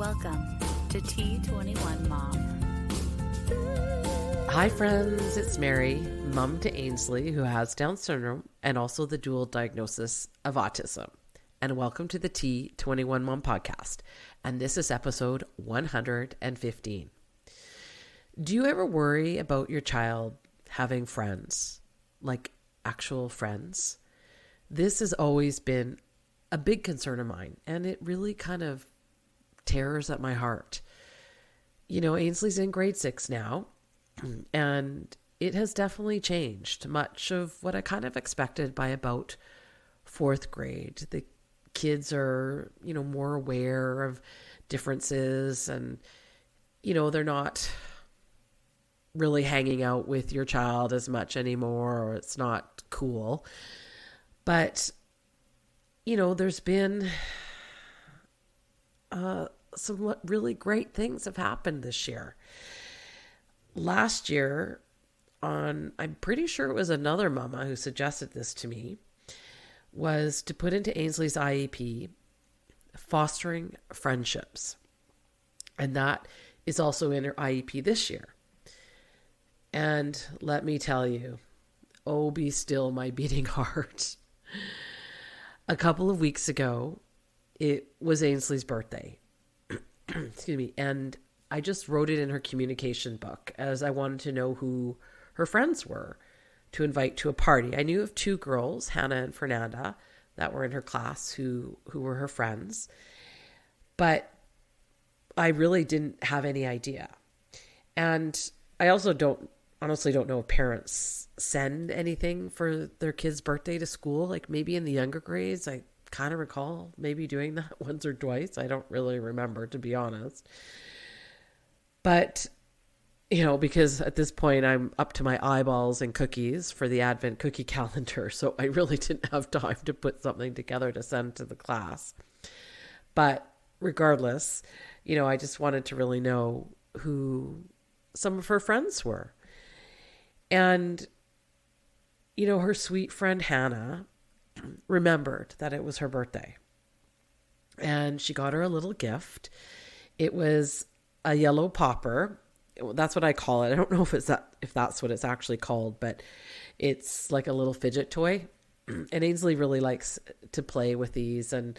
Welcome to T21Mom. Hi friends, it's Mary, mom to Ainsley, who has Down syndrome and also the dual diagnosis of autism. And welcome to the T21Mom podcast. And this is episode 115. Do you ever worry about your child having friends, like actual friends? This has always been a big concern of mine, and it really kind of tears at my heart. You know, Ainsley's in grade 6 now, and it has definitely changed much of what I kind of expected by about 4th grade. The kids are, more aware of differences, and, they're not really hanging out with your child as much anymore, or it's not cool. But, there's been some really great things have happened this year. Last year, I'm pretty sure it was another mama who suggested this to me, was to put into Ainsley's IEP, fostering friendships. And that is also in her IEP this year. And let me tell you, oh, be still my beating heart. A couple of weeks ago, it was Ainsley's birthday. Excuse me. And I just wrote it in her communication book as I wanted to know who her friends were to invite to a party. I knew of 2 girls, Hannah and Fernanda, that were in her class who were her friends. But I really didn't have any idea. And I also honestly don't know if parents send anything for their kid's birthday to school. Like maybe in the younger grades, I kind of recall maybe doing that once or twice. I don't really remember, to be honest. But, because at this point I'm up to my eyeballs in cookies for the Advent cookie calendar. So I really didn't have time to put something together to send to the class. But regardless, I just wanted to really know who some of her friends were. And, her sweet friend Hannah remembered that it was her birthday. And she got her a little gift. It was a yellow popper. That's what I call it. I don't know if that's what it's actually called, but it's like a little fidget toy. And Ainsley really likes to play with these. And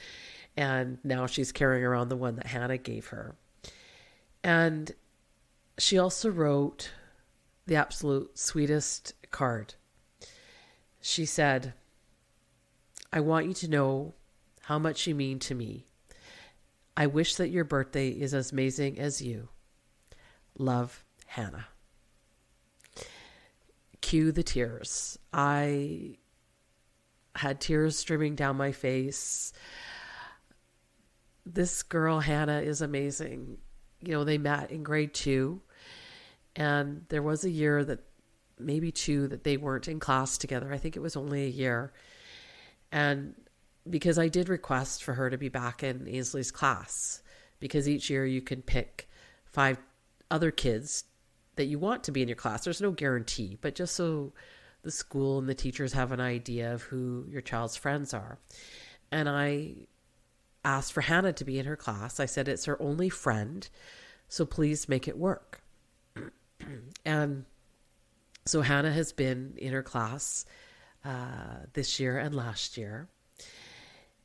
now she's carrying around the one that Hannah gave her. And she also wrote the absolute sweetest card. She said, "I want you to know how much you mean to me. I wish that your birthday is as amazing as you. Love, Hannah." Cue the tears. I had tears streaming down my face. This girl, Hannah, is amazing. They met in grade 2. And there was a year that maybe 2 that they weren't in class together. I think it was only a year. And because I did request for her to be back in Ainsley's class, because each year you can pick 5 other kids that you want to be in your class. There's no guarantee, but just so the school and the teachers have an idea of who your child's friends are. And I asked for Hannah to be in her class. I said, it's her only friend, so please make it work. And so Hannah has been in her class this year and last year.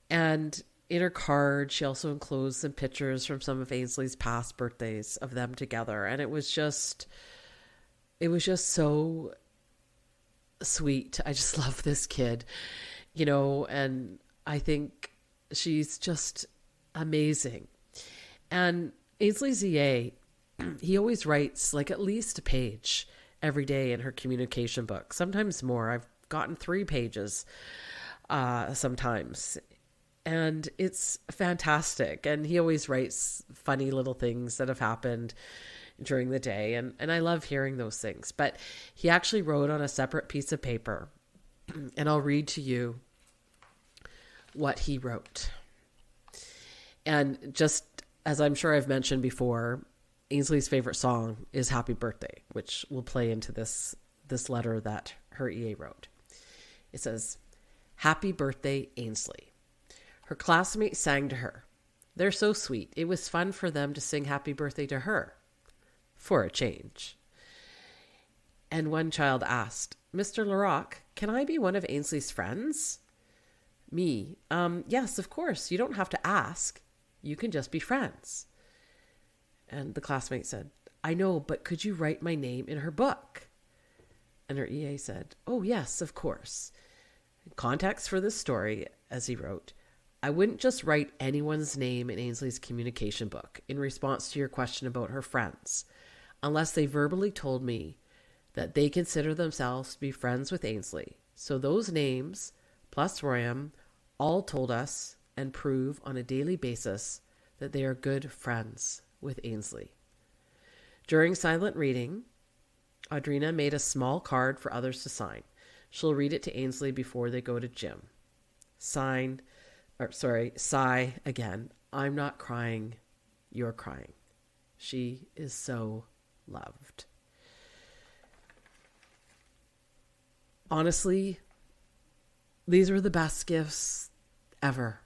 And in her card, she also enclosed some pictures from some of Ainsley's past birthdays of them together. And it was just so sweet. I just love this kid, and I think she's just amazing. And Ainsley's EA, he always writes like at least a page every day in her communication book, sometimes more. I've gotten 3 pages sometimes, and it's fantastic. And he always writes funny little things that have happened during the day, and I love hearing those things. But he actually wrote on a separate piece of paper, and I'll read to you what he wrote. And just as I'm sure I've mentioned before, Ainsley's favorite song is Happy Birthday, which will play into this letter that her EA wrote. It says, "Happy birthday, Ainsley." Her classmates sang to her. They're so sweet. It was fun for them to sing happy birthday to her, for a change. And one child asked, Mr. Larocque, can I be one of Ainsley's friends? Me, yes, of course. You don't have to ask. You can just be friends. And the classmate said, I know, but could you write my name in her book? And her EA said, oh, yes, of course. Context for this story, as he wrote, I wouldn't just write anyone's name in Ainsley's communication book in response to your question about her friends, unless they verbally told me that they consider themselves to be friends with Ainsley. So those names, plus Royam, all told us and prove on a daily basis that they are good friends with Ainsley. During silent reading, Audrina made a small card for others to sign. She'll read it to Ainsley before they go to gym. Sigh again. I'm not crying. You're crying. She is so loved. Honestly, these were the best gifts ever.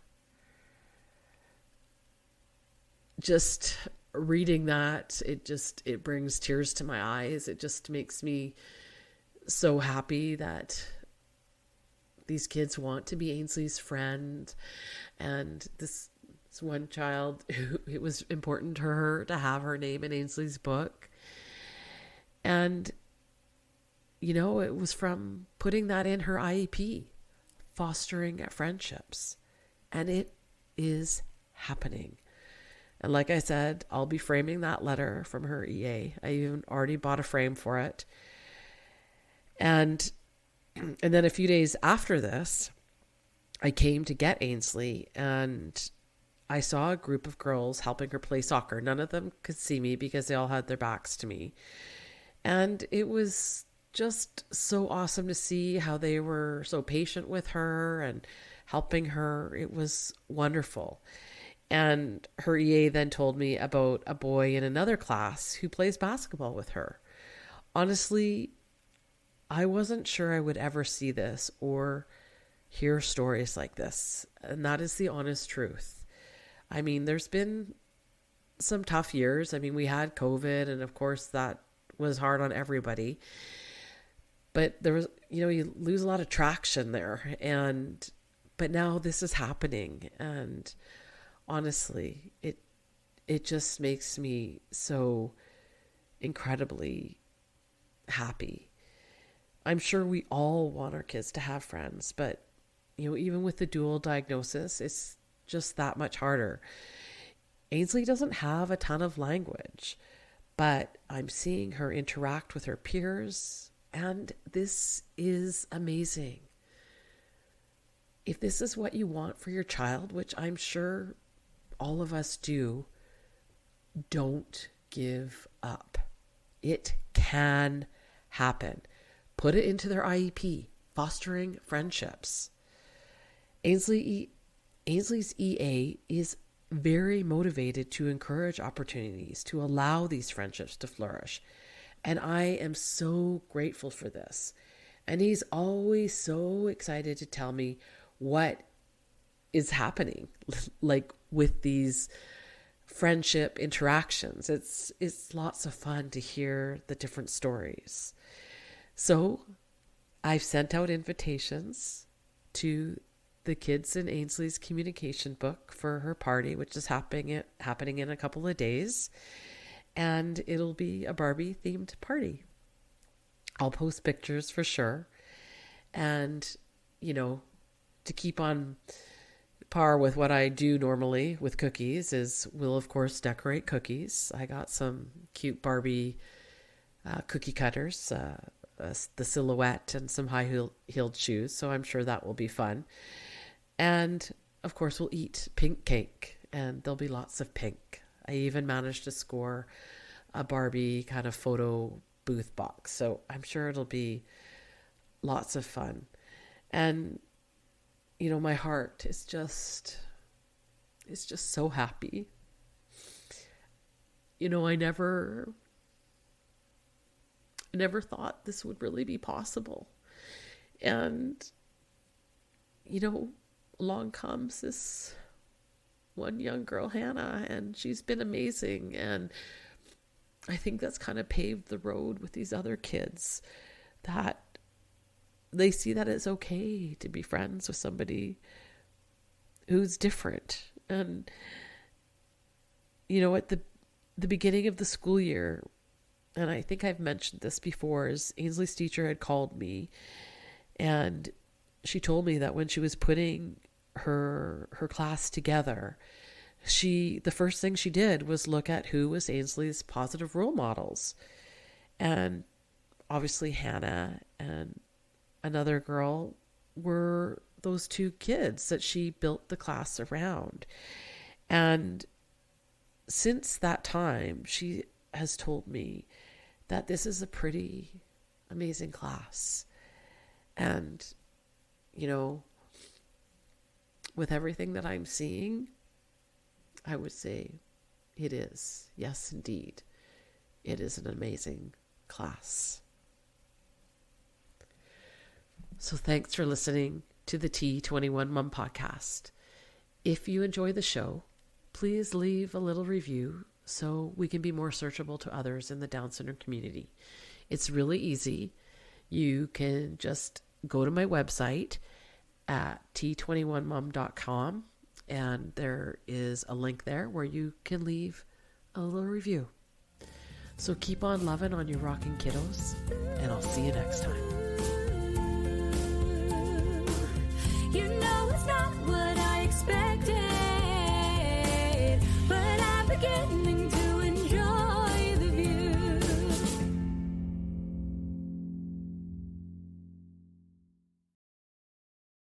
Just reading that, it brings tears to my eyes. It just makes me so happy that these kids want to be Ainsley's friend. And this one child, it was important to her to have her name in Ainsley's book. And, you know, it was from putting that in her IEP, fostering friendships. And it is happening. And like I said, I'll be framing that letter from her EA. I even already bought a frame for it. And then a few days after this, I came to get Ainsley, and I saw a group of girls helping her play soccer. None of them could see me because they all had their backs to me. And it was just so awesome to see how they were so patient with her and helping her. It was wonderful. And her EA then told me about a boy in another class who plays basketball with her. Honestly, I wasn't sure I would ever see this or hear stories like this. And that is the honest truth. I mean, there's been some tough years. I mean, we had COVID, and of course that was hard on everybody. But there was, you lose a lot of traction there. But now this is happening. And honestly, it just makes me so incredibly happy. I'm sure we all want our kids to have friends, but even with the dual diagnosis, it's just that much harder. Ainsley doesn't have a ton of language, but I'm seeing her interact with her peers, and this is amazing. If this is what you want for your child, which I'm sure all of us do, don't give up. It can happen. Put it into their IEP, fostering friendships. Ainsley's EA is very motivated to encourage opportunities, to allow these friendships to flourish. And I am so grateful for this. And he's always so excited to tell me what is happening, like with these friendship interactions. It's lots of fun to hear the different stories. So I've sent out invitations to the kids in Ainsley's communication book for her party, which is happening in a couple of days. And it'll be a Barbie themed party. I'll post pictures for sure. And, to keep on par with what I do normally with cookies is we'll of course decorate cookies. I got some cute Barbie cookie cutters, the silhouette and some high-heeled shoes. So I'm sure that will be fun. And of course we'll eat pink cake, and there'll be lots of pink. I even managed to score a Barbie kind of photo booth box. So I'm sure it'll be lots of fun. And, my heart is just so happy. I never thought this would really be possible. And, along comes this one young girl, Hannah, and she's been amazing. And I think that's kind of paved the road with these other kids, that they see that it's okay to be friends with somebody who's different. And, you know, at the beginning of the school year, and I think I've mentioned this before, is Ainsley's teacher had called me, and she told me that when she was putting her class together, the first thing she did was look at who was Ainsley's positive role models. And obviously Hannah and another girl were those two kids that she built the class around. And since that time, she has told me that this is a pretty amazing class. And, you know, with everything that I'm seeing, I would say it is. Yes, indeed. It is an amazing class. So thanks for listening to the T21Mom podcast. If you enjoy the show, please leave a little review so we can be more searchable to others in the Down syndrome community. It's really easy. You can just go to my website at T21Mom.com, and there is a link there where you can leave a little review. So keep on loving on your rocking kiddos, and I'll see you next time.